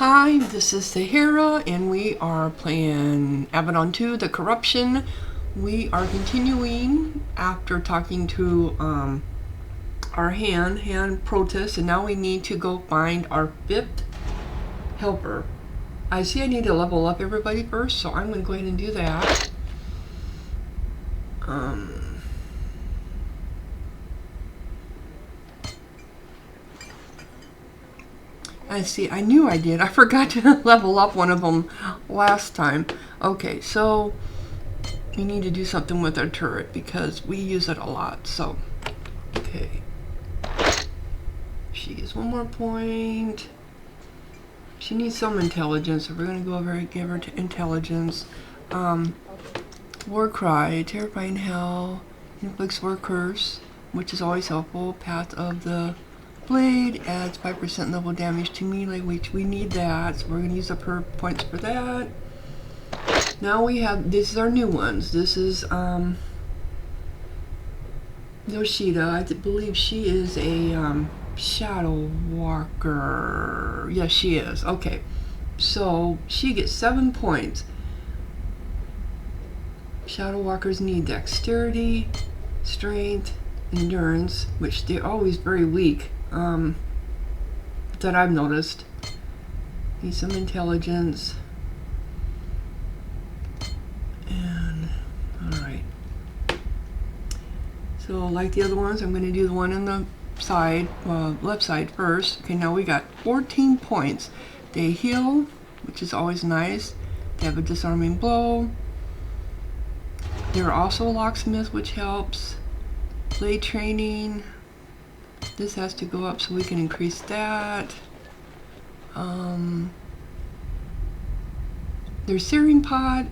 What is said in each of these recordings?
Hi, this is Sahara, and we are playing Avadon 2, The Corruption. We are continuing after talking to our hand protest, and now we need to go find our 5th helper. I see I need to level up everybody first, so I'm going to go ahead and do that. I see, I knew I did. I forgot to level up one of them last time. Okay, so we need to do something with our turret because we use it a lot. So, okay. She gets 1 more point. She needs some intelligence, so we're going to go over and give her intelligence. War Cry, Terrifying Hell, inflicts War Curse, which is always helpful. Path of the Blade adds 5% level damage to melee, which we need that, so we're going to use up her points for that. Now we have, this is our new ones. This is Yoshida. I believe she is a Shadow Walker. Yes, she is. Okay, so she gets 7 points. Shadow Walkers need Dexterity, Strength, Endurance, which they're always very weak. That I've noticed. Need some intelligence. And alright. So like the other ones, I'm going to do the one on the side, left side first. Okay, now we got 14 points. They heal, which is always nice. They have a disarming blow. They're also a locksmith, which helps. Blade training. This has to go up so we can increase that. Their searing pod,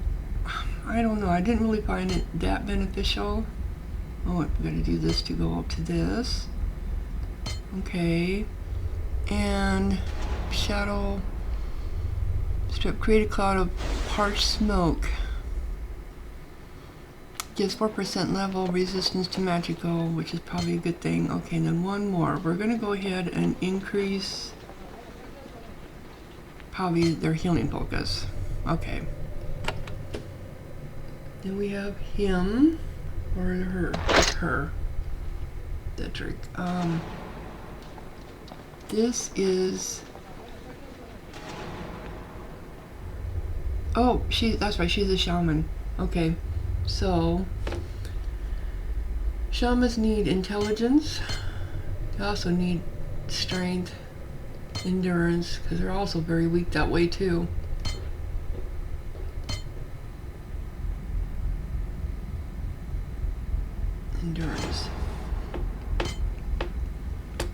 I don't know, I didn't really find it that beneficial. Oh, we're going to do this to go up to this. Okay. And shadow strip, create a cloud of harsh smoke. Gives 4% level resistance to magical, which is probably a good thing. Okay, and then one more. We're going to go ahead and increase probably their healing focus. Okay. Then we have him, or her. It's her. Cedric. This is. Oh, that's right. She's a shaman. Okay. So, shamans need intelligence. They also need strength, endurance, because they're also very weak that way too. Endurance.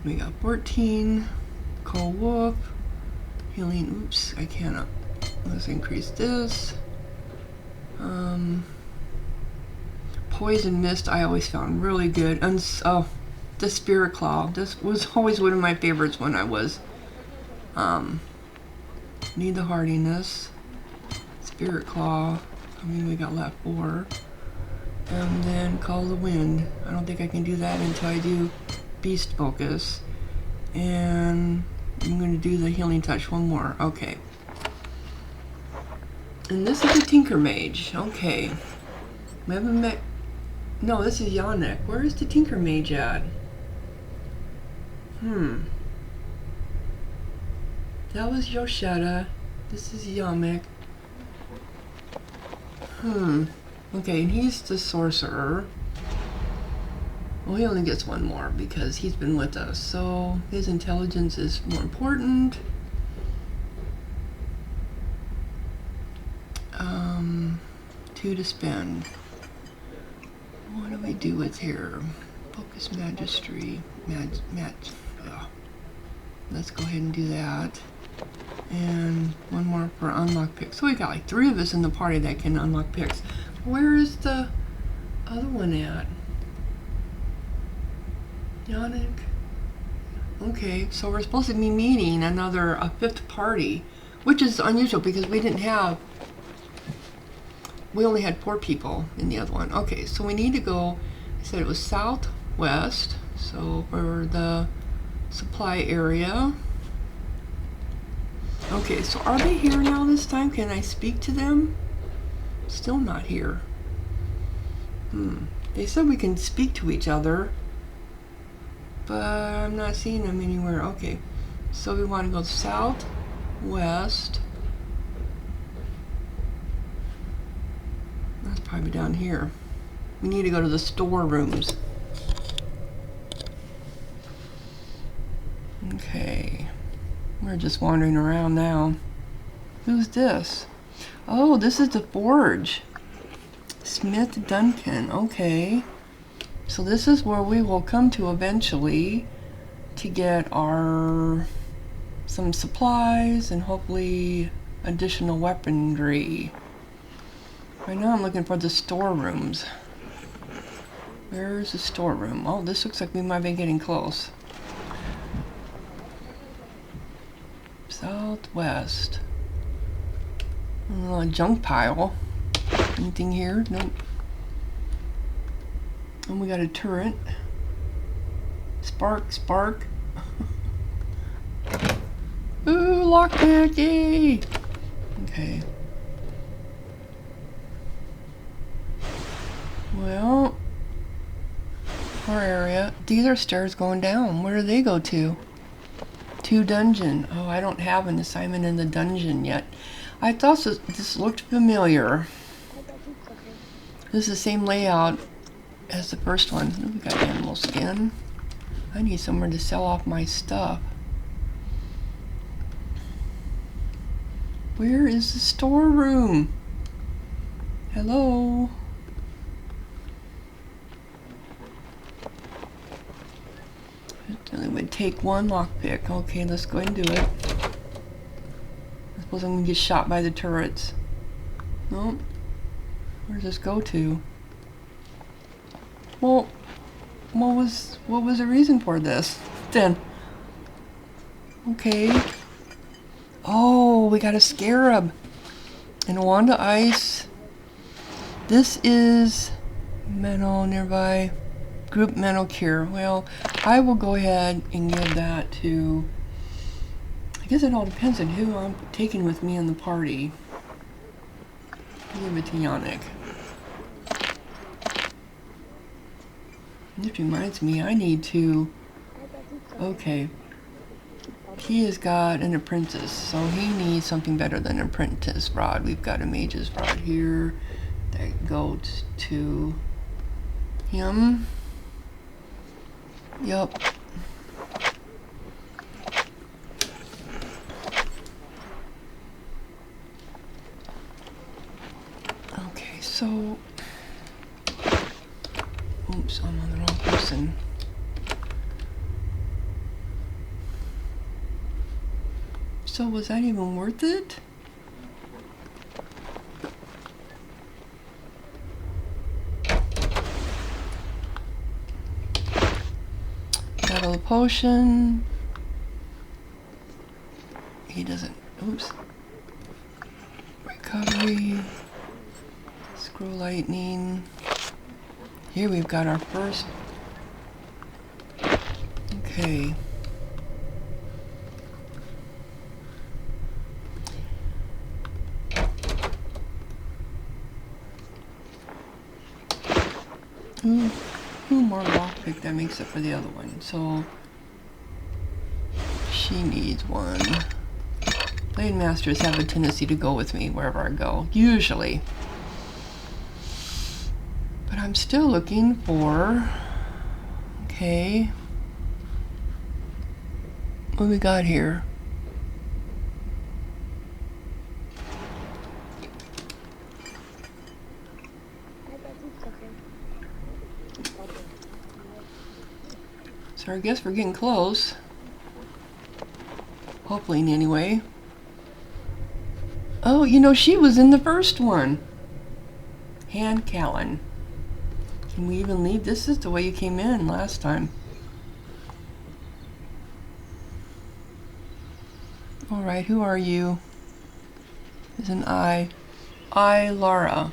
We got 14. Call Wolf. Healing. Oops, I cannot. Let's increase this. Poison Mist I always found really good. And the Spirit Claw. This was always one of my favorites when I was need the hardiness. Spirit Claw. I mean, we got left 4. And then Call the Wind. I don't think I can do that until I do Beast Focus. And I'm going to do the Healing Touch 1 more. Okay. And this is a Tinker Mage. Okay. We haven't met. No, this is Yannick. Where is the Tinker Mage at? That was Yoshida. This is Yamek. Okay, and he's the sorcerer. Well, he only gets 1 more because he's been with us. So his intelligence is more important. 2 to spend. What do we do with here? Focus Magistry. Let's go ahead and do that. And 1 more for unlock picks. So we got like 3 of us in the party that can unlock picks. Where is the other one at? Yannick. Okay, so we're supposed to be meeting a 5th party, which is unusual because we only had 4 people in the other one. Okay, so we need to go, I said it was southwest, so for the supply area. Okay. Okay, so are they here now this time? Can I speak to them? Still not here. They said we can speak to each other, but I'm not seeing them anywhere. Okay, so we want to go south, west. That's probably down here. We need to go to the storerooms. Okay, we're just wandering around now. Who's this? Oh, this is the forge. Smith Duncan, okay. So this is where we will come to eventually to get some supplies and hopefully additional weaponry. Right now I'm looking for the storerooms. Where's the storeroom? Oh, this looks like we might be getting close. Southwest. A junk pile. Anything here? Nope. And we got a turret. Spark, spark. Ooh, lockpick, yay! Okay. Well, our area. These are stairs going down. Where do they go to? To dungeon. Oh, I don't have an assignment in the dungeon yet. I thought this looked familiar. This is the same layout as the first one. Oh, we got animal skin. I need somewhere to sell off my stuff. Where is the storeroom? Hello? It would take one lockpick. Okay, let's go ahead and do it. I suppose I'm gonna get shot by the turrets. Nope. Where does this go to? Well, what was the reason for this then? Okay. Oh, we got a scarab and a wand of ice. This is mental nearby. Group mental cure. Well, I will go ahead and give that to, I guess it all depends on who I'm taking with me in the party. Give it to Yannick. This reminds me, I need to, okay. He has got an apprentice, so he needs something better than an apprentice rod. We've got a mage's rod here that goes to him. Yup. Okay, so... Oops, I'm on the wrong person. So was that even worth it? Battle potion. He doesn't. Oops. Recovery. Scroll lightning. Here we've got our first. Okay. Two more lockpick, that makes it for the other one. So she needs one. Blade masters have a tendency to go with me wherever I go, usually. But I'm still looking for, okay, what we got here? So I guess we're getting close. Hopefully, anyway. Oh, you know, she was in the first one. Hand Callan. Can we even leave? This is the way you came in last time. Alright, who are you? There's an Eye. Eye Laria.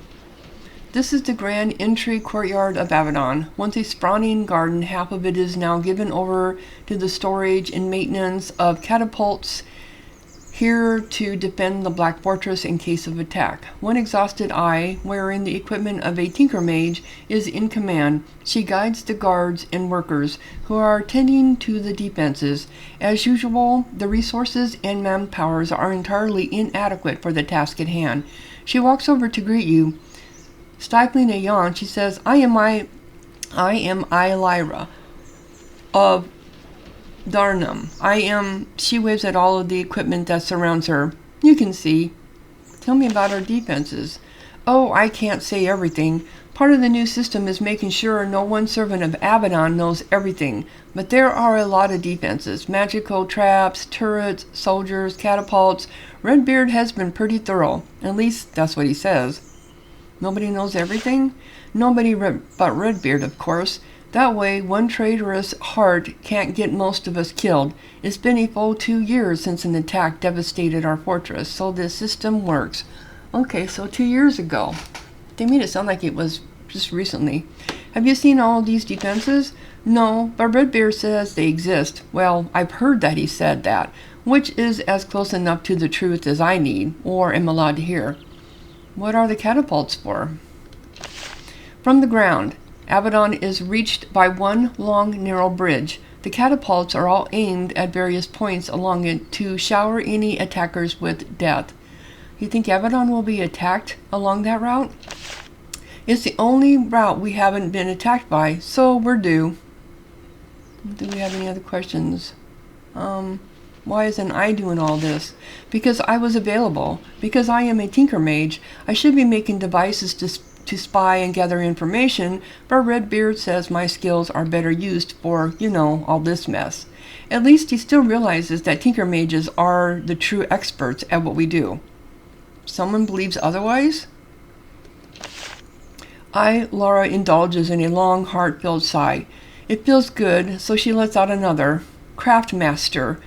This is the grand entry courtyard of Avadon. Once a sprawling garden, half of it is now given over to the storage and maintenance of catapults, here to defend the Black Fortress in case of attack. One exhausted Eye, wearing the equipment of a Tinker Mage, is in command. She guides the guards and workers who are tending to the defenses. As usual, the resources and manpowers are entirely inadequate for the task at hand. She walks over to greet you. Stifling a yawn, she says, I am Eye Laria of Darnum. She waves at all of the equipment that surrounds her. You can see. Tell me about our defenses. Oh, I can't say everything. Part of the new system is making sure no one servant of Avadon knows everything. But there are a lot of defenses. Magical traps, turrets, soldiers, catapults. Redbeard has been pretty thorough. At least, that's what he says. Nobody knows everything? Nobody but Redbeard, of course. That way, one traitorous heart can't get most of us killed. It's been a full 2 years since an attack devastated our fortress, so the system works. Okay, so 2 years ago. They made it sound like it was just recently. Have you seen all of these defenses? No, but Redbeard says they exist. Well, I've heard that he said that, which is as close enough to the truth as I need, or am allowed to hear. What are the catapults for? From the ground. Avadon is reached by one long, narrow bridge. The catapults are all aimed at various points along it to shower any attackers with death. You think Avadon will be attacked along that route? It's the only route we haven't been attacked by, so we're due. Do we have any other questions? Why isn't I doing all this? Because I was available. Because I am a Tinker Mage. I should be making devices to spy and gather information, but Redbeard says my skills are better used for, all this mess. At least he still realizes that Tinker Mages are the true experts at what we do. Someone believes otherwise? Eye Laria indulges in a long, heart-filled sigh. It feels good, so she lets out another. Craftmaster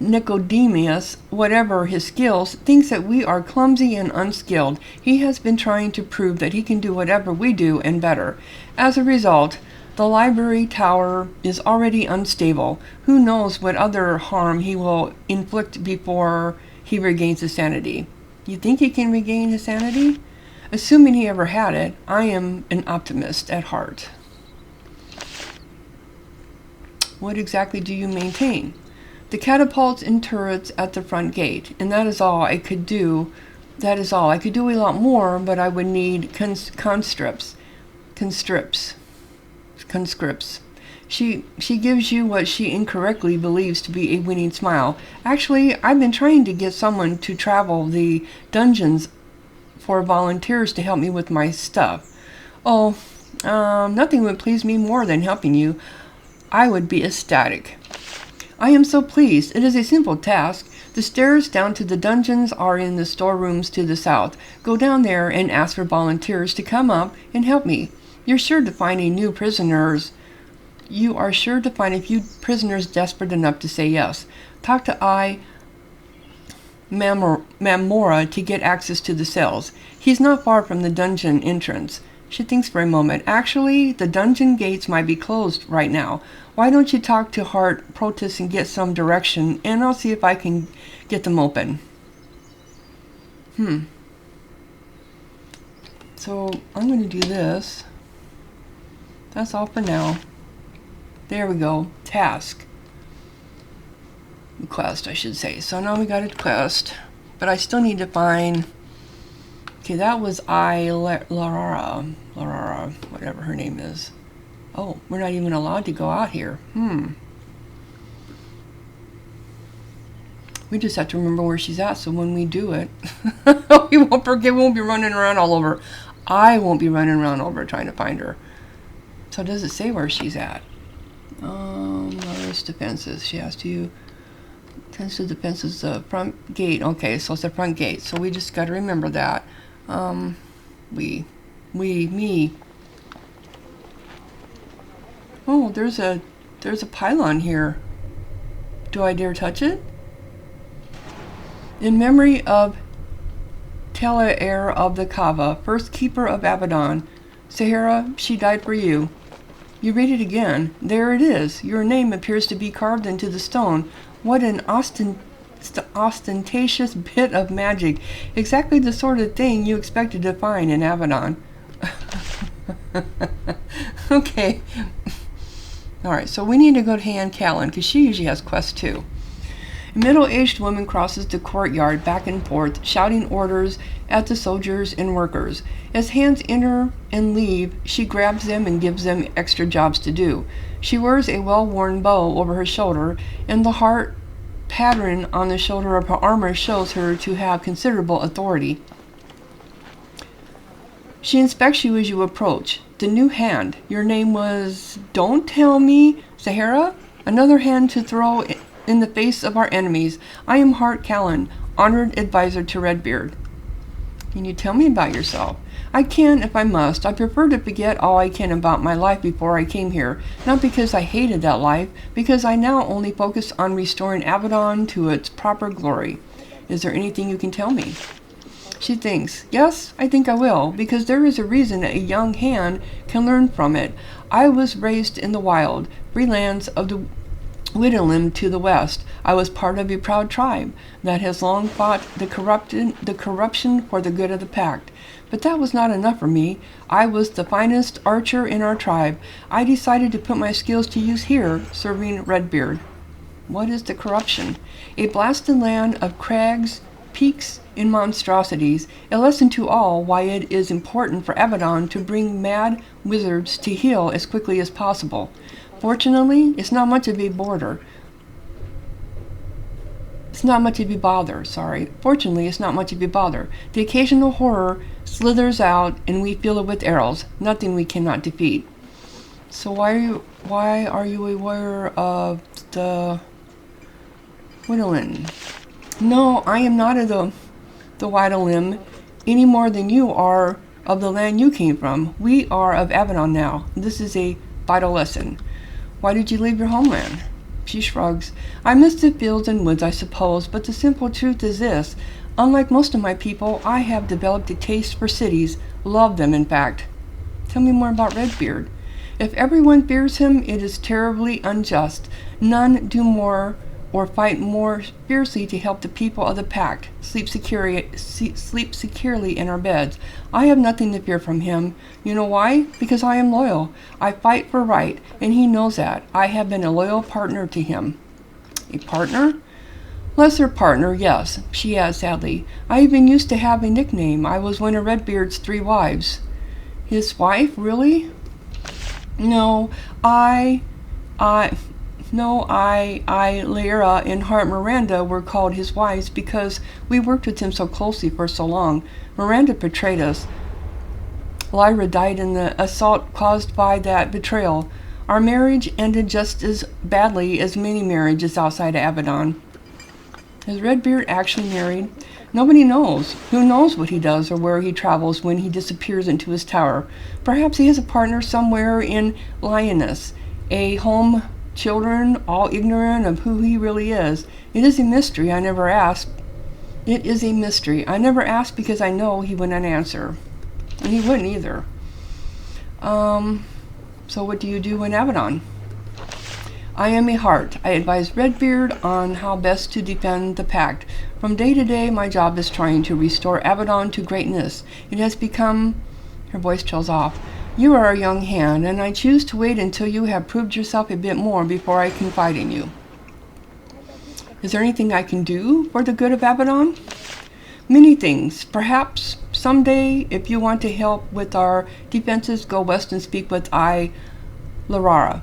Nicodemus, whatever his skills, thinks that we are clumsy and unskilled. He has been trying to prove that he can do whatever we do and better. As a result, the library tower is already unstable. Who knows what other harm he will inflict before he regains his sanity. You think he can regain his sanity? Assuming he ever had it, I am an optimist at heart. What exactly do you maintain? The catapults and turrets at the front gate, and that is all I could do. That is all. I could do a lot more, but I would need conscripts. She gives you what she incorrectly believes to be a winning smile. Actually, I've been trying to get someone to travel the dungeons for volunteers to help me with my stuff. Oh, nothing would please me more than helping you. I would be ecstatic. I am so pleased. It is a simple task. The stairs down to the dungeons are in the storerooms to the south. Go down there and ask for volunteers to come up and help me. You are sure to find a few prisoners desperate enough to say yes. Talk to Eye Mamora to get access to the cells. He's not far from the dungeon entrance. She thinks for a moment. Actually, the dungeon gates might be closed right now. Why don't you talk to Hart, Protus, and get some direction, and I'll see if I can get them open. So, I'm going to do this. That's all for now. There we go. Task. Quest, I should say. So now we got a quest, but I still need to find... Okay, that was Eye Laria, whatever her name is. Oh, we're not even allowed to go out here. We just have to remember where she's at, so when we do it, we won't forget. We won't be running around all over. I won't be running around over trying to find her. So does it say where she's at? Laria's defenses. She has to tends to defenses. Front gate. Okay, so it's the front gate. So we just got to remember that. Me. Oh, there's a pylon here. Do I dare touch it? In memory of Talair of the Kava, first keeper of Avadon. Sahara, she died for you. You read it again. There it is. Your name appears to be carved into the stone. What an ostentatious bit of magic. Exactly the sort of thing you expected to find in Avadon. Okay. Alright, so we need to go to Callan, because she usually has quests too. A middle-aged woman crosses the courtyard back and forth, shouting orders at the soldiers and workers. As hands enter and leave, she grabs them and gives them extra jobs to do. She wears a well-worn bow over her shoulder, and the heart pattern on the shoulder of her armor shows her to have considerable authority. She inspects you as you approach. The new hand. Your name was... Don't tell me... Sahara? Another hand to throw in the face of our enemies. I am Hart Callan, honored advisor to Redbeard. Can you tell me about yourself? I can if I must. I prefer to forget all I can about my life before I came here. Not because I hated that life, because I now only focus on restoring Avadon to its proper glory. Is there anything you can tell me? She thinks, yes, I think I will, because there is a reason a young hand can learn from it. I was raised in the wild, free lands of the Widowland to the west. I was part of a proud tribe that has long fought the corruption for the good of the pact. But that was not enough for me. I was the finest archer in our tribe. I decided to put my skills to use here, serving Redbeard. What is the corruption? A blasted land of crags, peaks, and monstrosities, a lesson to all why it is important for Avadon to bring mad wizards to heal as quickly as possible. Fortunately, it's not much of a bother. Fortunately, it's not much of a bother. The occasional horror slithers out, and we fill it with arrows. Nothing we cannot defeat. So why are you aware of the Widowland? No, I am not of the Widowland any more than you are of the land you came from. We are of Avadon now. This is a vital lesson. Why did you leave your homeland? She shrugs. I miss the fields and woods, I suppose, but the simple truth is this. Unlike most of my people, I have developed a taste for cities. Love them, in fact. Tell me more about Redbeard. If everyone fears him, it is terribly unjust. None do more or fight more fiercely to help the people of the pact sleep securely in our beds. I have nothing to fear from him. You know why? Because I am loyal. I fight for right, and he knows that. I have been a loyal partner to him. A partner? Lesser partner, yes, she adds sadly. I even used to have a nickname. I was one of Redbeard's 3 wives. His wife, really? No, Eye Laria and Hart Miranda were called his wives because we worked with him so closely for so long. Miranda betrayed us. Lyra died in the assault caused by that betrayal. Our marriage ended just as badly as many marriages outside of Avadon. Is Redbeard actually married? Nobody knows. Who knows what he does or where he travels when he disappears into his tower? Perhaps he has a partner somewhere in Lioness, a home, children, all ignorant of who he really is. It is a mystery I never asked. It is a mystery. I never asked because I know he wouldn't answer. And he wouldn't either. So what do you do in Avadon? I am a Hart. I advise Redbeard on how best to defend the pact. From day to day, my job is trying to restore Avadon to greatness. It has become... Her voice trails off. You are a young hand, and I choose to wait until you have proved yourself a bit more before I confide in you. Is there anything I can do for the good of Avadon? Many things. Perhaps someday, if you want to help with our defenses, go west and speak with Eye Laria.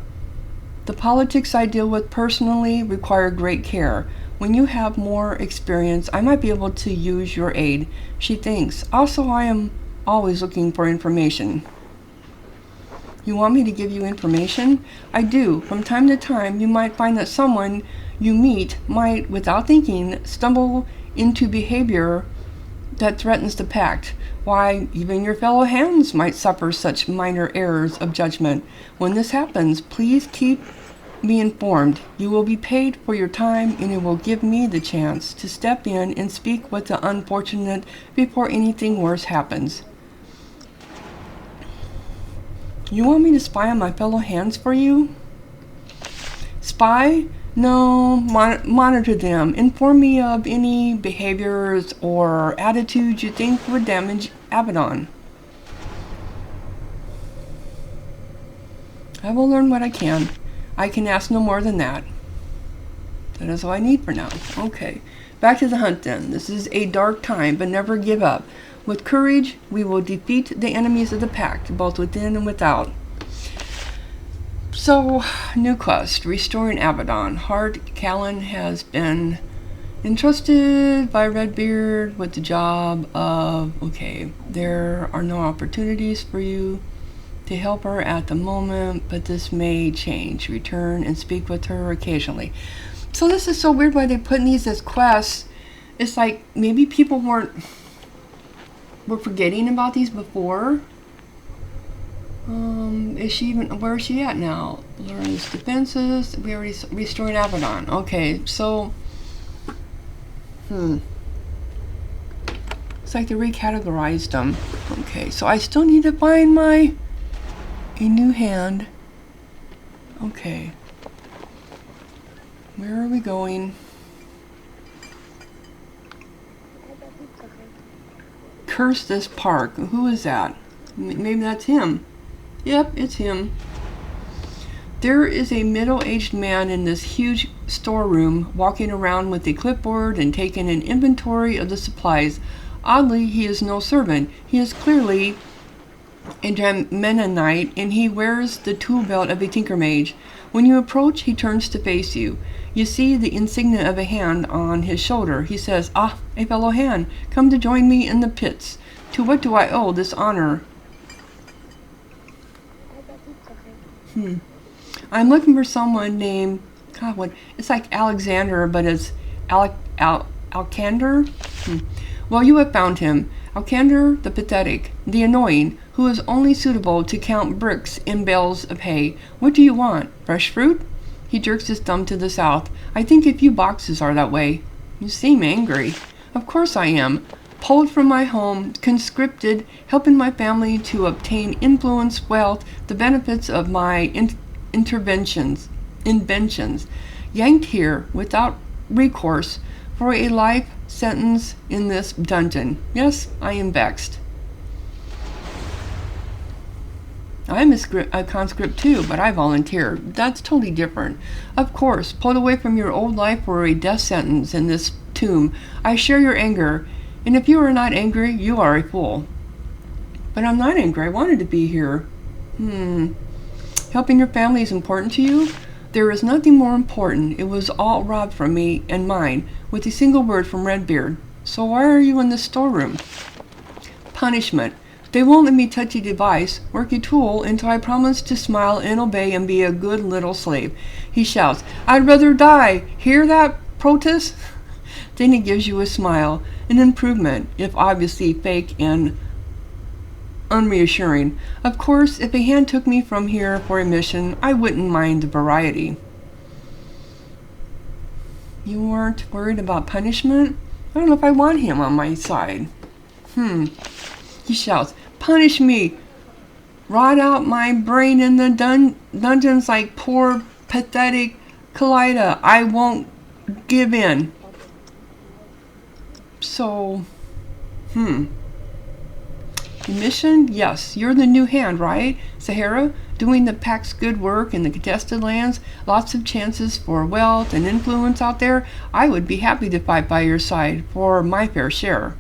The politics I deal with personally require great care. When you have more experience, I might be able to use your aid. She thinks. Also, I am always looking for information. You want me to give you information? I do. From time to time, you might find that someone you meet might, without thinking, stumble into behavior that threatens the pact. Why, even your fellow hands might suffer such minor errors of judgment. When this happens, please keep me informed. You will be paid for your time, and it will give me the chance to step in and speak with the unfortunate before anything worse happens. You want me to spy on my fellow hands for you? Spy? No, monitor them. Inform me of any behaviors or attitudes you think would damage Avadon. I will learn what I can. I can ask no more than that. That is all I need for now. Okay, back to the hunt then. This is a dark time, but never give up. With courage, we will defeat the enemies of the pact, both within and without. So, new quest, restoring Avadon. Heart Callan has been entrusted by Redbeard with the job of, okay, there are no opportunities for you to help her at the moment, but this may change. Return and speak with her occasionally. So this is so weird why they put these as quests. It's like maybe people were forgetting about these before. Is she even, where is she at now? Learns defenses. We already restored Avadon. Okay, so it's like they recategorized them. Okay, so I still need to find a new hand. Okay. Where are we going? Curse this park. Who is that? Maybe that's him. Yep, it's him. There is a middle-aged man in this huge storeroom walking around with a clipboard and taking an inventory of the supplies. Oddly, he is no servant. He is clearly a Mennonite, and he wears the tool belt of a tinker mage. When you approach, he turns to face you. You see the insignia of a hand on his shoulder. He says, "Ah, a fellow hand, come to join me in the pits. To what do I owe this honor?" I'm looking for someone named, God, what? It's like Alexander, but it's Alcander. Well, you have found him. Alcander the pathetic, the annoying, who is only suitable to count bricks in bales of hay. What do you want? Fresh fruit? He jerks his thumb to the south. I think a few boxes are that way. You seem angry. Of course I am. Pulled from my home, conscripted, helping my family to obtain influence, wealth, the benefits of my inventions, yanked here without recourse for a life sentence in this dungeon. Yes, I am vexed. I'm a conscript too, but I volunteer. That's totally different. Of course, pulled away from your old life for a death sentence in this tomb. I share your anger, and if you are not angry, you are a fool. But I'm not angry. I wanted to be here. Helping your family is important to you? There is nothing more important. It was all robbed from me and mine, with a single word from Redbeard. So why are you in the storeroom? Punishment. They won't let me touch a device, work a tool, until I promise to smile and obey and be a good little slave. He shouts, "I'd rather die! Hear that, Protus?" Then he gives you a smile, an improvement, if obviously fake and unreassuring. Of course, if a hand took me from here for a mission, I wouldn't mind the variety. You weren't worried about punishment? I don't know if I want him on my side. He shouts, "Punish me! Rot out my brain in the dungeons like poor, pathetic Kaleida. I won't give in." So, mission? Yes, you're the new hand, right? Sahara, doing the Pact's good work in the contested lands, lots of chances for wealth and influence out there. I would be happy to fight by your side for my fair share.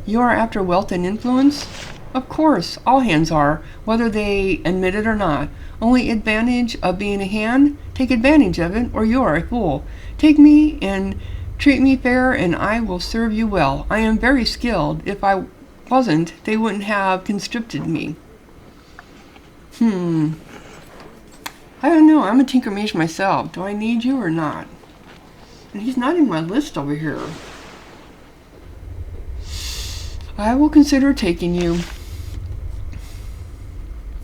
You are after wealth and influence? Of course, all hands are, whether they admit it or not. Only advantage of being a hand? Take advantage of it, or you are a fool. Take me and treat me fair, and I will serve you well. I am very skilled. If I wasn't, they wouldn't have conscripted me. I don't know. I'm a tinker mage myself. Do I need you or not? And he's not in my list over here. I will consider taking you.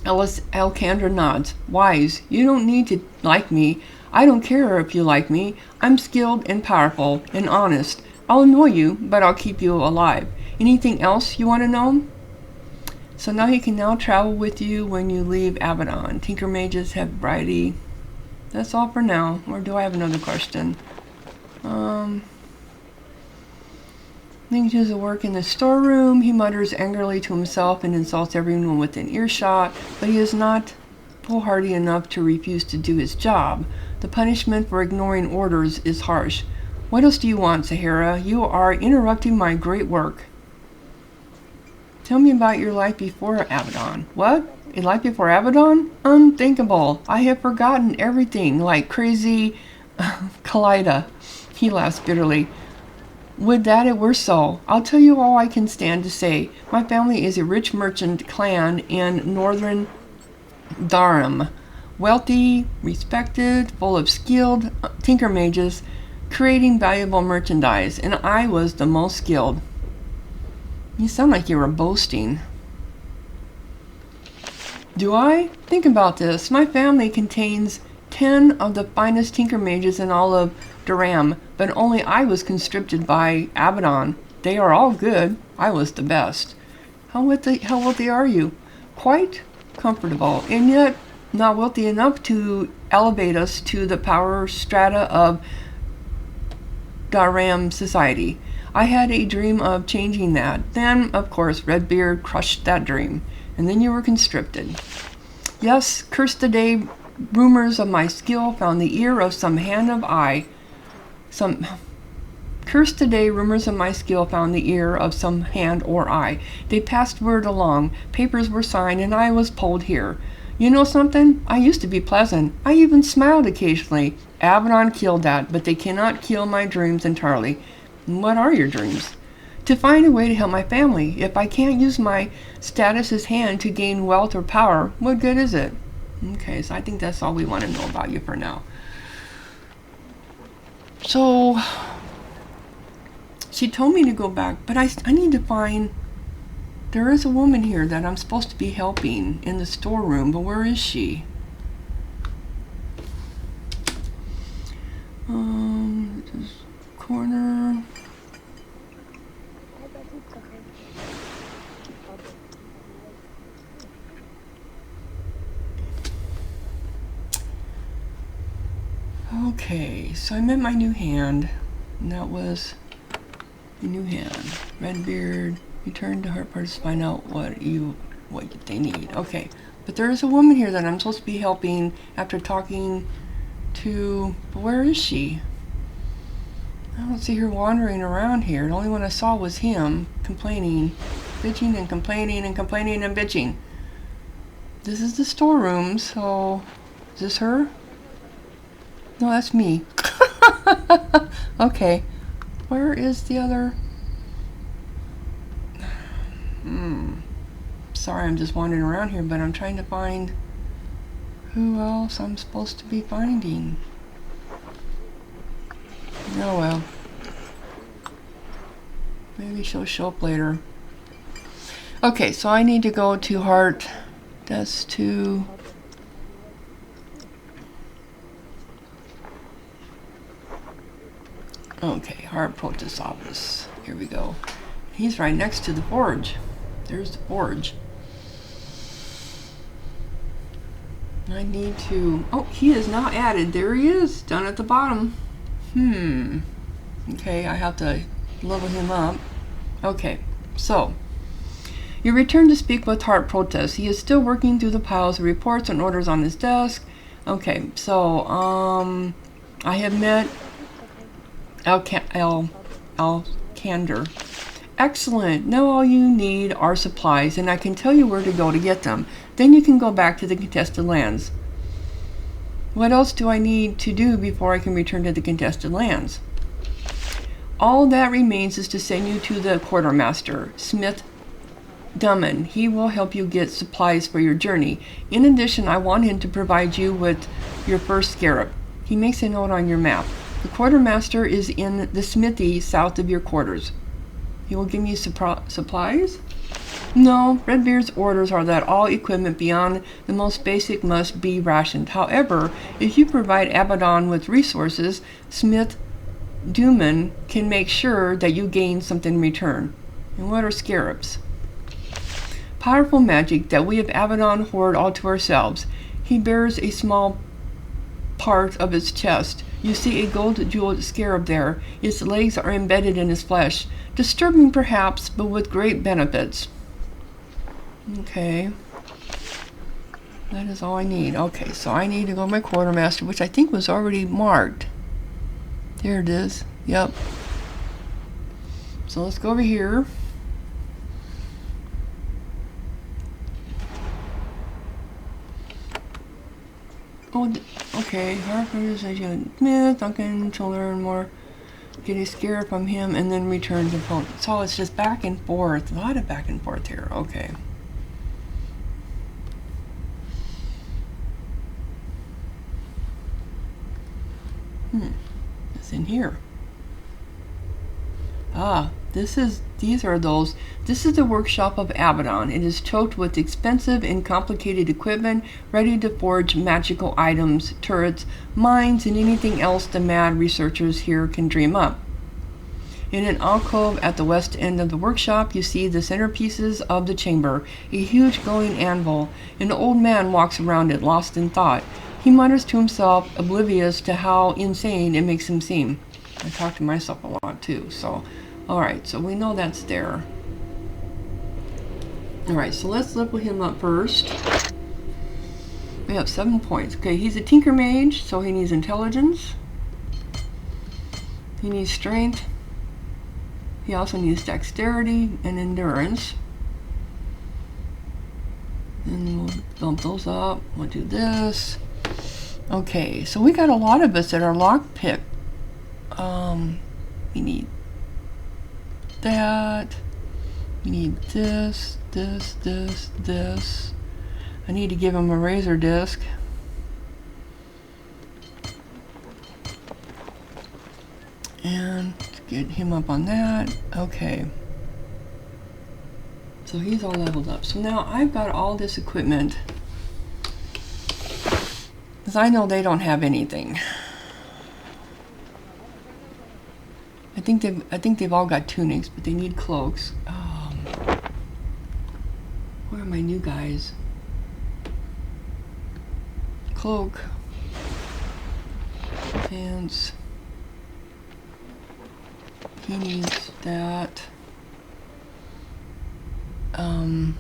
Alcander nods. Wise. You don't need to like me. I don't care if you like me. I'm skilled and powerful and honest. I'll annoy you, but I'll keep you alive. Anything else you want to know? So now he can now travel with you when you leave Avadon. Tinker mages have variety. That's all for now. Or do I have another question? Things to work in the storeroom. He mutters angrily to himself and insults everyone within earshot, but he is not foolhardy enough to refuse to do his job. The punishment for ignoring orders is harsh. What else do you want, Sahara? You are interrupting my great work. Tell me about your life before Avadon. What? A life before Avadon? Unthinkable. I have forgotten everything, like crazy Kaleida. He laughs bitterly. Would that it were so. I'll tell you all I can stand to say. My family is a rich merchant clan in northern Dharam. Wealthy, respected, full of skilled tinker mages, creating valuable merchandise, and I was the most skilled. You sound like you were boasting. Do I? Think about this. My family contains 10 of the finest tinker mages in all of Dharam, but only I was conscripted by Avadon. They are all good. I was the best. How wealthy are you? Quite comfortable, and yet not wealthy enough to elevate us to the power strata of Dharam society. I had a dream of changing that. Then, of course, Redbeard crushed that dream, and then you were conscripted. Yes, cursed the day rumors of my skill found the ear of some hand of eye. Cursed today, rumors of my skill found the ear of some hand or eye. They passed word along, papers were signed, and I was pulled here. You know something? I used to be pleasant. I even smiled occasionally. Avadon killed that, but they cannot kill my dreams entirely. What are your dreams? To find a way to help my family. If I can't use my status as hand to gain wealth or power, what good is it? Okay, so I think that's all we want to know about you for now. So, she told me to go back, but I need to find... There is a woman here that I'm supposed to be helping in the storeroom, but where is she? This corner... Okay, so I met my new hand, and that was the new hand. Redbeard, return to Heartparts to find out what they need. Okay, but there is a woman here that I'm supposed to be helping after talking to... But where is she? I don't see her wandering around here. The only one I saw was him complaining, bitching and complaining and complaining and bitching. This is the storeroom, so is this her? No, that's me. Okay. Where is the other? Sorry, I'm just wandering around here, but I'm trying to find who else I'm supposed to be finding. Oh well. Maybe she'll show up later. Okay, so I need to go to Heart. That's to... Okay, Heart Protest Office. Here we go. He's right next to the forge. There's the forge. I need to... Oh, he is now added. There he is, down at the bottom. Okay, I have to level him up. Okay, so... You return to speak with Heart Protest. He is still working through the piles of reports and orders on his desk. Okay, so, I have met... Alcander. Excellent. Now all you need are supplies, and I can tell you where to go to get them. Then you can go back to the contested lands. What else do I need to do before I can return to the contested lands? All that remains is to send you to the quartermaster, Smith Dumman. He will help you get supplies for your journey. In addition, I want him to provide you with your first scarab. He makes a note on your map. The quartermaster is in the smithy south of your quarters. He will give you supplies? No, Redbeard's orders are that all equipment beyond the most basic must be rationed. However, if you provide Avadon with resources, Smith Dumman can make sure that you gain something in return. And what are scarabs? Powerful magic that we of Avadon hoard all to ourselves. He bears a small part of his chest. You see a gold-jeweled scarab there. Its legs are embedded in his flesh. Disturbing perhaps, but with great benefits. Okay. That is all I need. Okay, so I need to go to my quartermaster, which I think was already marked. There it is. Yep. So let's go over here. Oh, okay. Smith, Duncan, to learn more. Get a scare from him and then return to phone. So it's just back and forth. A lot of back and forth here. Okay. It's in here. This is the workshop of Avadon. It is choked with expensive and complicated equipment, ready to forge magical items, turrets, mines, and anything else the mad researchers here can dream up. In an alcove at the west end of the workshop, you see the centerpieces of the chamber, a huge glowing anvil. An old man walks around it, lost in thought. He mutters to himself, oblivious to how insane it makes him seem. I talk to myself a lot too, so... Alright, so we know that's there. Alright, so let's level him up first. We have 7 points. Okay, he's a tinker mage, so he needs intelligence. He needs strength. He also needs dexterity and endurance. And we'll bump those up. We'll do this. Okay, so we got a lot of us that are lockpick. We need that. We need this, this, this, this. I need to give him a razor disc. And get him up on that. Okay. So he's all leveled up. So now I've got all this equipment. Because I know they don't have anything. I think they've all got tunics, but they need cloaks. Where are my new guys? Cloak. Pants. He needs that. I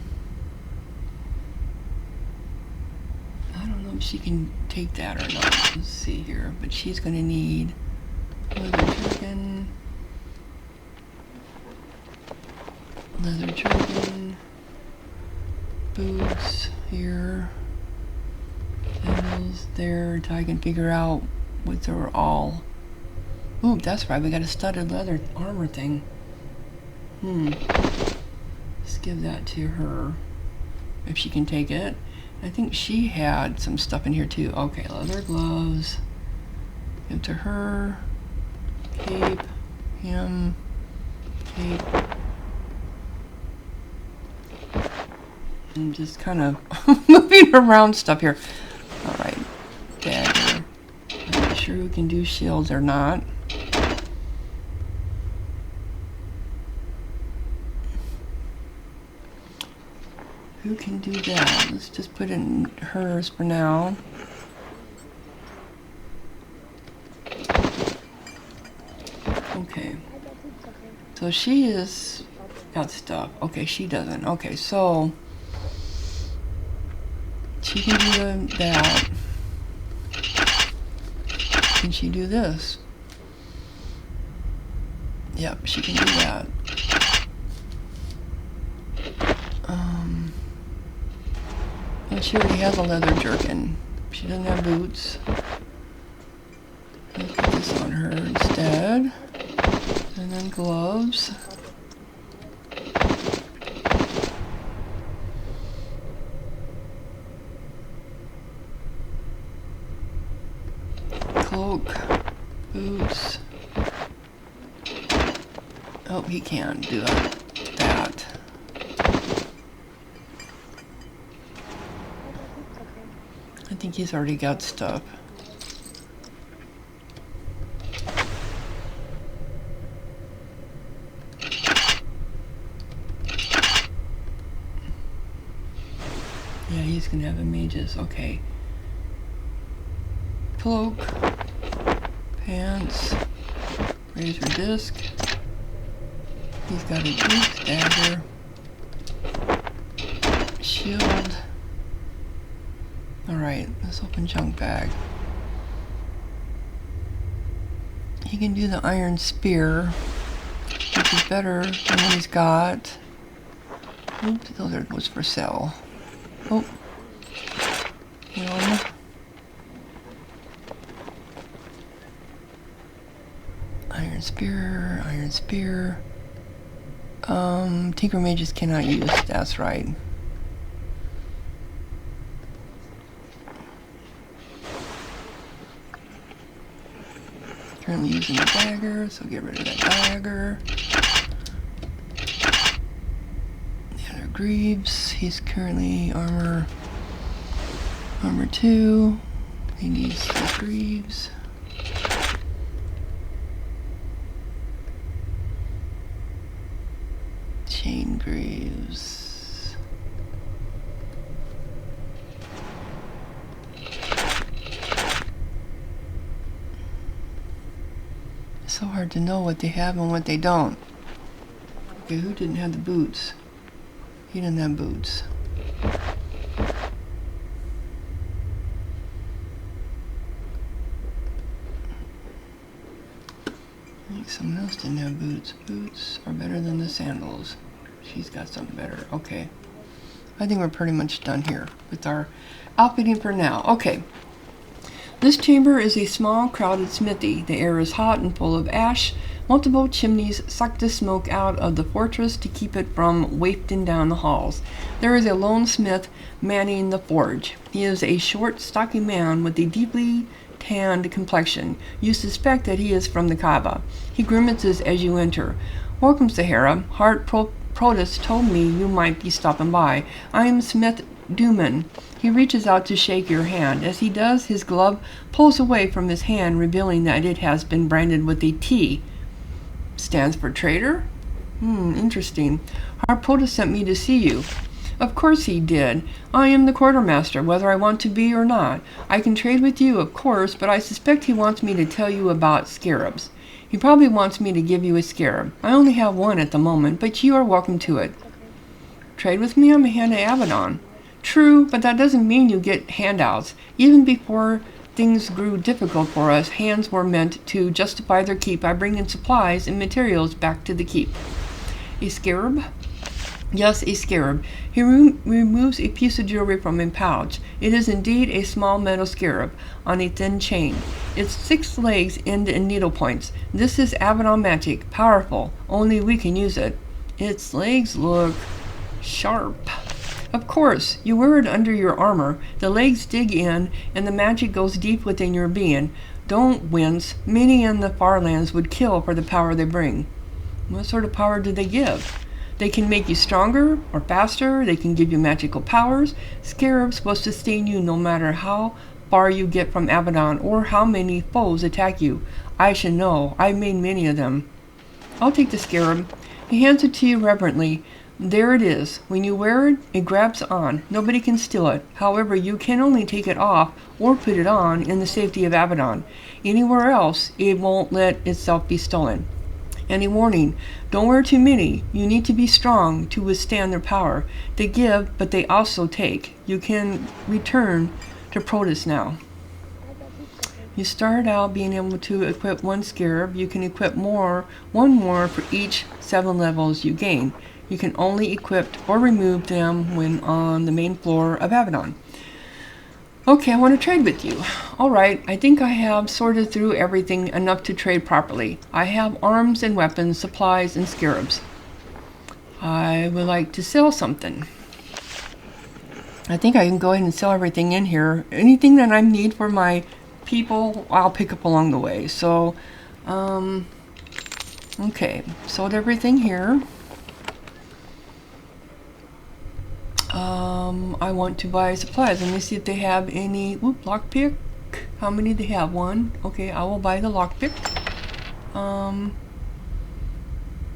don't know if she can take that or not. Let's see here. But she's going to need leather jerkin, boots here, sandals there, until I can figure out what they're all. Ooh, that's right, we got a studded leather armor thing. Let's give that to her, if she can take it. I think she had some stuff in here too. Okay, leather gloves. Give to her. Cape. Him. Cape. And just kind of moving around stuff here. Alright. Dagger. I'm not sure who can do shields or not. Who can do that? Let's just put in hers for now. Okay. So she is got stuff. Okay, she doesn't. Okay, so she can do that. Can she do this? Yep, she can do that. And she already has a leather jerkin. She doesn't have boots. Let's put this on her instead. And then gloves. Cloak. Boots. Oh, he can't do that. I think he's already got stuff. he's gonna have a mages. Okay. Cloak. Pants. Razor disc. He's got a boot, dagger. Shield. Alright, let's open junk bag. He can do the iron spear, which is better than what he's got. Oops, those are those for sale. Oh. One. Iron spear, iron spear. Tinker mages cannot use, that's right. Currently using the dagger, so get rid of that dagger. The other greaves, he's currently armor 2. He needs the greaves. Chain greaves. It's so hard to know what they have and what they don't. Okay, who didn't have the boots? He didn't have boots. I think someone else didn't have boots. Boots are better than the sandals. She's got something better. Okay. I think we're pretty much done here with our outfitting for now. Okay. This chamber is a small, crowded smithy. The air is hot and full of ash. Multiple chimneys suck the smoke out of the fortress to keep it from wafting down the halls. There is a lone smith manning the forge. He is a short, stocky man with a deeply tanned complexion. You suspect that he is from the Kaaba. He grimaces as you enter. Welcome, Sahara. Protus told me you might be stopping by. I am Smith Duman. He reaches out to shake your hand. As he does, his glove pulls away from his hand, revealing that it has been branded with a T. Stands for traitor? Interesting. Protus sent me to see you. Of course he did. I am the quartermaster, whether I want to be or not. I can trade with you, of course, but I suspect he wants me to tell you about scarabs. He probably wants me to give you a scarab. I only have one at the moment, but you are welcome to it. Trade with me? I'm a hand of Avadon. True, but that doesn't mean you get handouts. Even before things grew difficult for us, hands were meant to justify their keep by bringing supplies and materials back to the keep. A scarab? Yes, a scarab. He removes a piece of jewelry from a pouch. It is indeed a small metal scarab on a thin chain. Its 6 legs end in needle points. This is Avadon magic, powerful. Only we can use it. Its legs look sharp. Of course, you wear it under your armor. The legs dig in, and the magic goes deep within your being. Don't wince. Many in the far lands would kill for the power they bring. What sort of power do they give? They can make you stronger or faster. They can give you magical powers. Scarabs will sustain you no matter how far you get from Avadon or how many foes attack you. I should know. I've made many of them. I'll take the scarab. He hands it to you reverently. There it is. When you wear it, it grabs on. Nobody can steal it. However, you can only take it off or put it on in the safety of Avadon. Anywhere else, it won't let itself be stolen. Any warning, don't wear too many. You need to be strong to withstand their power. They give, but they also take. You can return to Protus now. You start out being able to equip 1 scarab. You can equip one more for each 7 levels you gain. You can only equip or remove them when on the main floor of Avadon. Okay, I want to trade with you. Alright, I think I have sorted through everything enough to trade properly. I have arms and weapons, supplies, and scarabs. I would like to sell something. I think I can go ahead and sell everything in here. Anything that I need for my people, I'll pick up along the way. So, okay, sold everything here. I want to buy supplies. Let me see if they have any. Lockpick. How many do they have? 1. Okay, I will buy the lockpick.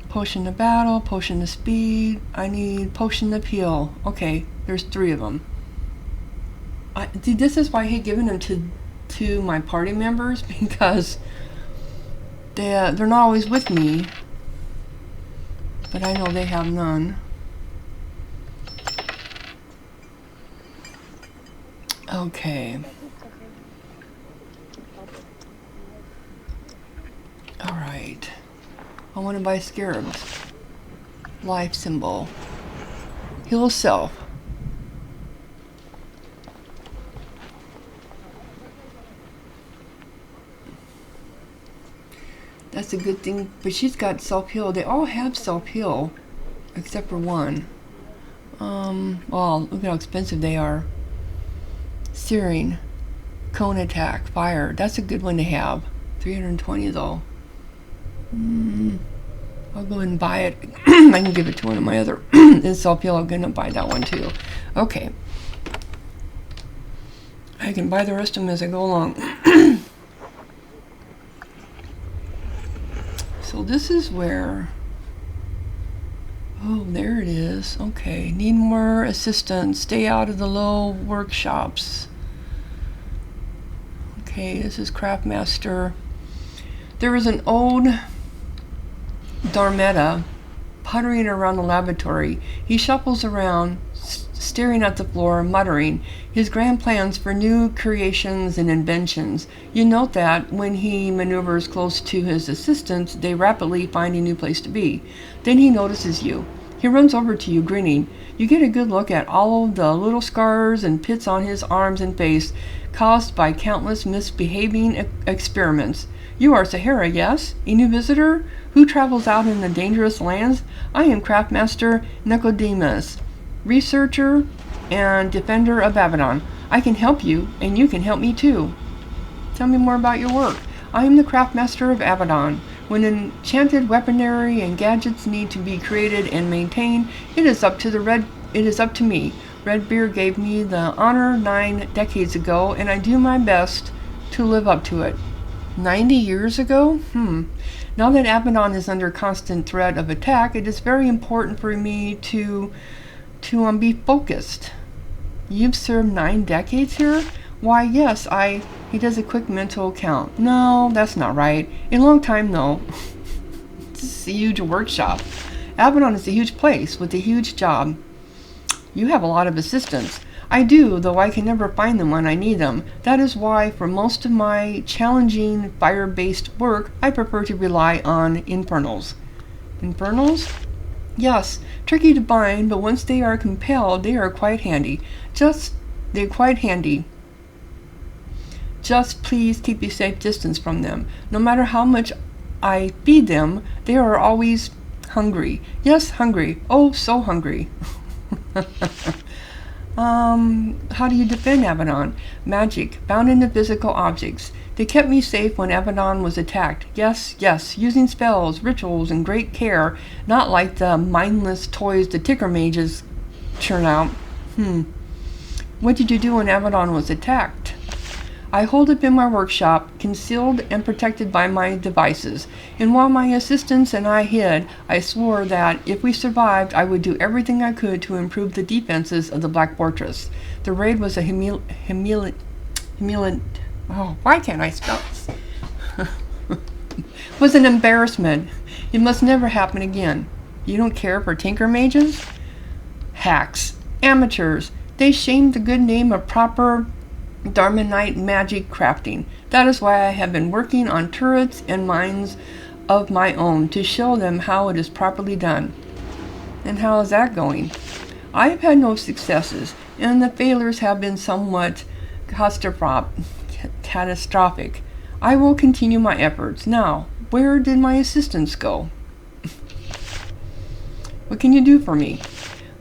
Potion of battle, potion of speed. I need potion of heal. Okay, there's 3 of them. See, this is why I hate giving them to my party members, because they're not always with me. But I know they have none. Okay. Alright. I want to buy scarabs. Life symbol. Heal self. That's a good thing, but she's got self-heal. They all have self-heal, except for one. Well, look how expensive they are. Searing, cone attack, fire. That's a good one to have. 320 though. I'll go and buy it. I can give it to one of my other self-heal. I'm gonna buy that one too. Okay. I can buy the rest of them as I go along. So this is where, oh, there it is. Okay, need more assistance. Stay out of the low workshops. Okay, this is Craftmaster. There is an old Darmetta puttering around the laboratory. He shuffles around, staring at the floor, muttering his grand plans for new creations and inventions. You note that when he maneuvers close to his assistants, they rapidly find a new place to be. Then he notices you. He runs over to you, grinning. You get a good look at all the little scars and pits on his arms and face, caused by countless misbehaving experiments. You are Sahara, yes? A new visitor who travels out in the dangerous lands? I am Craftmaster Nicodemus, researcher and defender of Avadon. I can help you, and you can help me too. Tell me more about your work. I am the Craftmaster of Avadon. When enchanted weaponry and gadgets need to be created and maintained, it is up to me. Redbeard gave me the honor 9 decades ago, and I do my best to live up to it. 90 years ago? Now that Avadon is under constant threat of attack, it is very important for me to be focused. You've served 9 decades here? Why, yes, he does a quick mental count. No, that's not right. A long time, though. It's a huge workshop. Avadon is a huge place with a huge job. You have a lot of assistants. I do, though I can never find them when I need them. That is why, for most of my challenging fire-based work, I prefer to rely on infernals. Infernals? Yes, tricky to bind, but once they are compelled, they are quite handy. They're quite handy. Just please keep a safe distance from them. No matter how much I feed them, they are always hungry. Yes, hungry. Oh, so hungry. How do you defend Avadon? Magic, bound into physical objects. They kept me safe when Avadon was attacked. Yes, using spells, rituals, and great care, not like the mindless toys the ticker mages churn out. What did you do when Avadon was attacked? I hold it in my workshop, concealed and protected by my devices. And while my assistants and I hid, I swore that if we survived, I would do everything I could to improve the defenses of the Black Fortress. The raid was a why can't I spell this? Was an embarrassment. It must never happen again. You don't care for tinker mages? Hacks. Amateurs. They shamed the good name of proper Darmanite magic crafting. That is why I have been working on turrets and mines of my own to show them how it is properly done. And how is that going? I have had no successes, and the failures have been somewhat catastrophic. I will continue my efforts. Now, where did my assistants go? What can you do for me?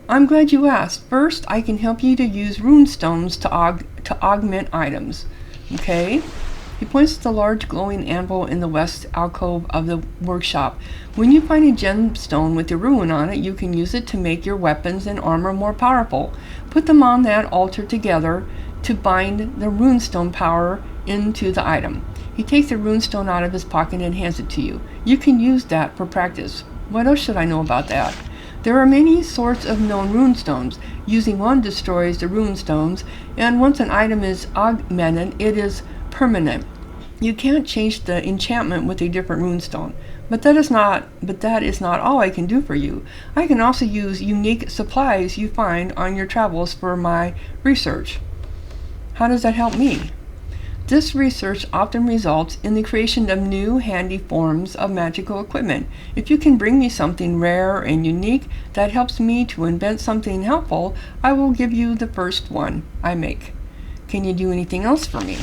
I'm glad you asked. First, I can help you to use rune stones to augment items. Okay? He points to the large glowing anvil in the west alcove of the workshop. When you find a gemstone with a rune on it, you can use it to make your weapons and armor more powerful. Put them on that altar together to bind the runestone power into the item. He takes the runestone out of his pocket and hands it to you. You can use that for practice. What else should I know about that? There are many sorts of known runestones. Using one destroys the runestones, and once an item is augmented, it is permanent. You can't change the enchantment with a different runestone. But that is not all I can do for you. I can also use unique supplies you find on your travels for my research. How does that help me? This research often results in the creation of new handy forms of magical equipment. If you can bring me something rare and unique that helps me to invent something helpful, I will give you the first one I make. Can you do anything else for me?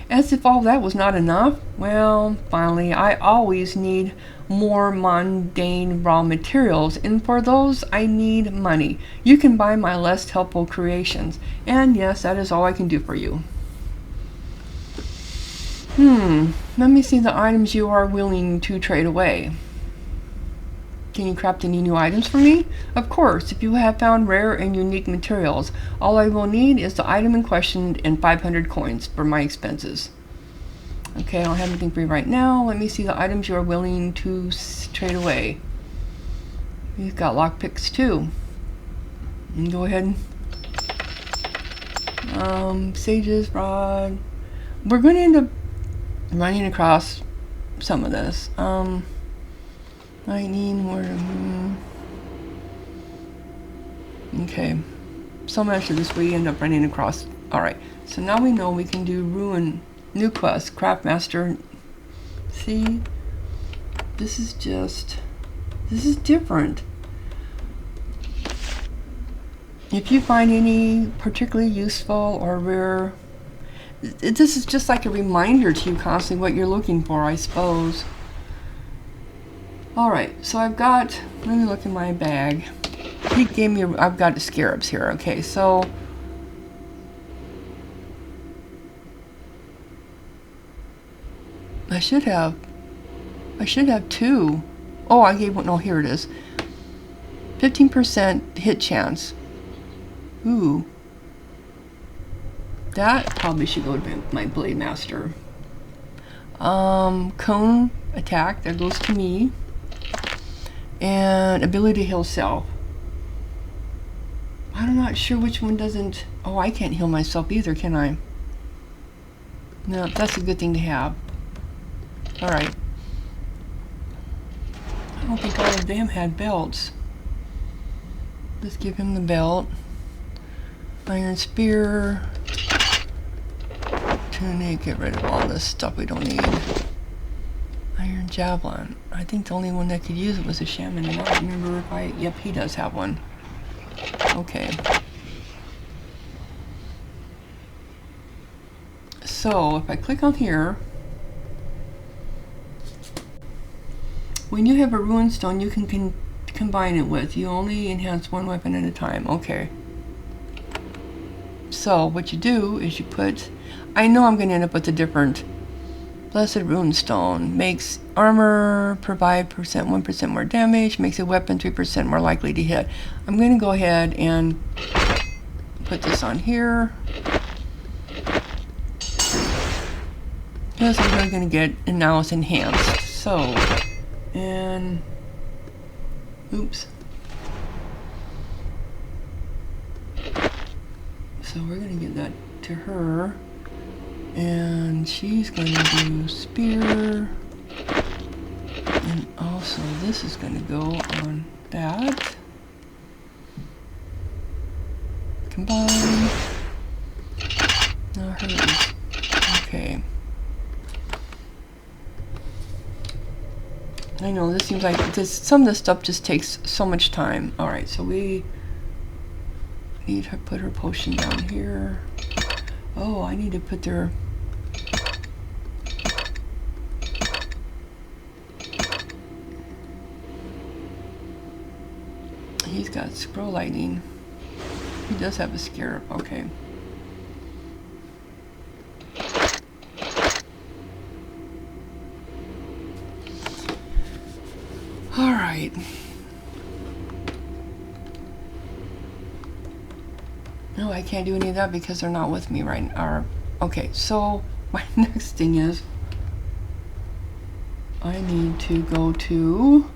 As if all that was not enough, well, finally, I always need more mundane raw materials, and for those I need money. You can buy my less helpful creations, and yes, that is all I can do for you. Let me see the items you are willing to trade away. Can you craft any new items for me? Of course, if you have found rare and unique materials. All I will need is the item in question and 500 coins for my expenses. Okay, I don't have anything for you right now. Let me see the items you are willing to trade away. You've got lockpicks too. And go ahead. Sage's rod. We're going to end up running across some of this. Lightning, okay. So much of this we end up running across. Alright, so now we know we can do ruin, new quest, craftmaster. See? This is different. If you find any particularly useful or rare, this is just like a reminder to you constantly what you're looking for, I suppose. Alright, so I've got, let me look in my bag. He gave me, I've got the scarabs here. Okay, so I should have two. Oh, I gave one, no, here it is. 15% hit chance. Ooh. That probably should go to my Blade Master. Cone attack, that goes to me. And ability to heal self. I'm not sure which one doesn't. Oh, I can't heal myself either, can I? No, that's a good thing to have. Alright. I don't think all of them had belts. Let's give him the belt. Iron spear. Tunic, get rid of all this stuff we don't need. Iron javelin. I think the only one that could use it was a shaman, and I don't remember if I... Yep, he does have one. Okay. So, if I click on here, when you have a rune stone, you can combine it with. You only enhance one weapon at a time. Okay. So, what you do is you put... I know I'm going to end up with a different... Blessed Runestone makes armor provide 1% more damage, makes a weapon 3% more likely to hit. I'm going to go ahead and put this on here. Because I'm going to get, and now it's enhanced. So, and, oops. So we're going to get that to her. And she's going to do spear, and also this is going to go on that. Combine. Now hers. Okay. I know this seems like some of this stuff just takes so much time. All right, so we need to put her potion down here. Oh, I need to put their... He's got scroll lightning. He does have a scarab. Okay. All right. No, I can't do any of that because they're not with me right now. Okay, so my next thing is I need to go to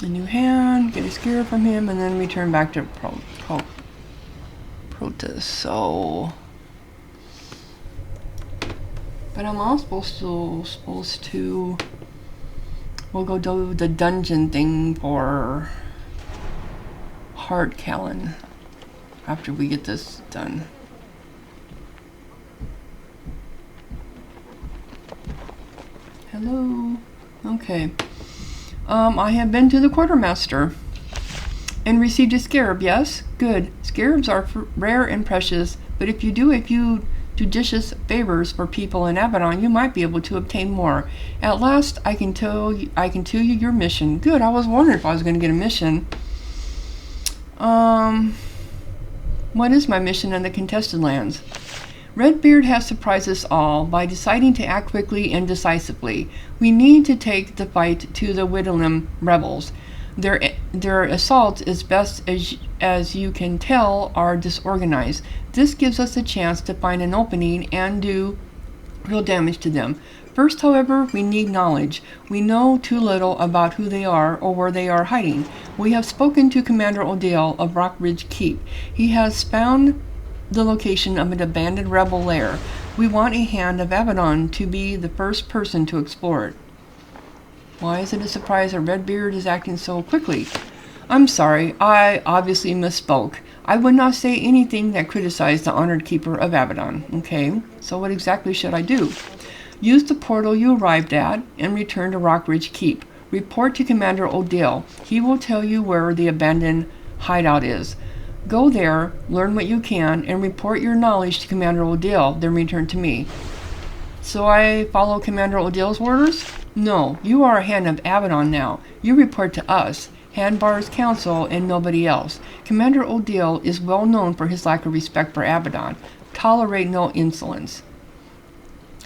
a new hand, get a scare from him, and then return back to Protus. So, but I'm also supposed to. We'll go do the dungeon thing for Hard Callan after we get this done. Hello. Okay. I have been to the quartermaster and received a scarab. Yes, good. Scarabs are rare and precious, but if you do a few judicious favors for people in Avadon, you might be able to obtain more. At last, I can tell you your mission. Good. I was wondering if I was going to get a mission. What is my mission in the contested lands? Redbeard has surprised us all by deciding to act quickly and decisively. We need to take the fight to the Whittleman rebels. Their assault is best as you can tell are disorganized. This gives us a chance to find an opening and do real damage to them. First, however, we need knowledge. We know too little about who they are or where they are hiding. We have spoken to Commander Odale of Rockridge Keep. He has found the location of an abandoned rebel lair. We want a hand of Avadon to be the first person to explore it. Why is it a surprise that Redbeard is acting so quickly? I'm sorry, I obviously misspoke. I would not say anything that criticized the honored keeper of Avadon. Okay, so what exactly should I do? Use the portal you arrived at and return to Rockridge Keep. Report to Commander Odale. He will tell you where the abandoned hideout is. Go there, learn what you can, and report your knowledge to Commander Odale, then return to me. So I follow Commander Odale's orders? No, you are a hand of Avadon now. You report to us, Handbar's council, and nobody else. Commander Odale is well known for his lack of respect for Avadon. Tolerate no insolence.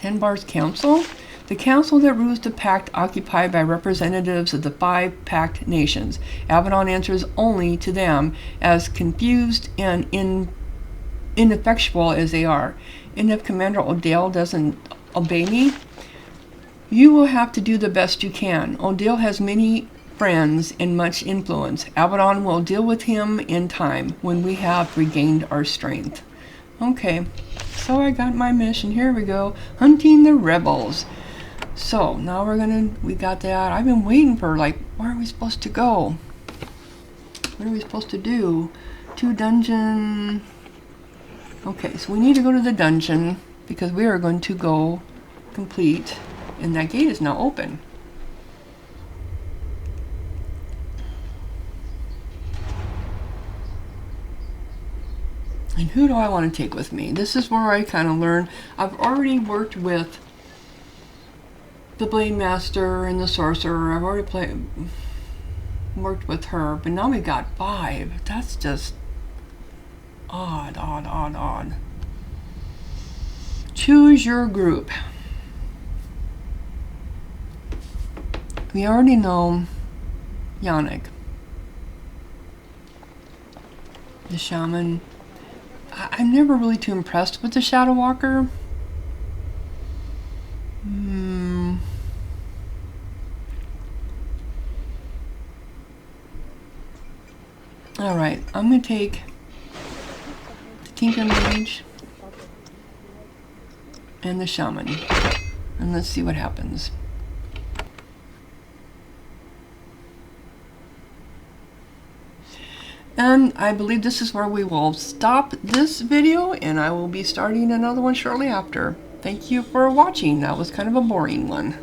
Handbar's council? The council that rules the pact occupied by representatives of the 5 pact nations. Avadon answers only to them, as confused and ineffectual as they are. And if Commander Odale doesn't obey me, you will have to do the best you can. Odale has many friends and much influence. Avadon will deal with him in time, when we have regained our strength. Okay, so I got my mission. Here we go. Hunting the rebels. So now we got that. I've been waiting for, like, where are we supposed to go? What are we supposed to do? To dungeon. Okay, so we need to go to the dungeon because we are going to go complete, and that gate is now open. And who do I want to take with me? This is where I kind of learn. I've already worked with the Blade Master and the Sorcerer. I've already worked with her, but now we got 5. That's just odd. Choose your group. We already know Yannick, the shaman. I'm never really too impressed with the Shadow Walker. Alright, I'm going to take the Tinker Mage and the Shaman. And let's see what happens. And I believe this is where we will stop this video, and I will be starting another one shortly after. Thank you for watching. That was kind of a boring one.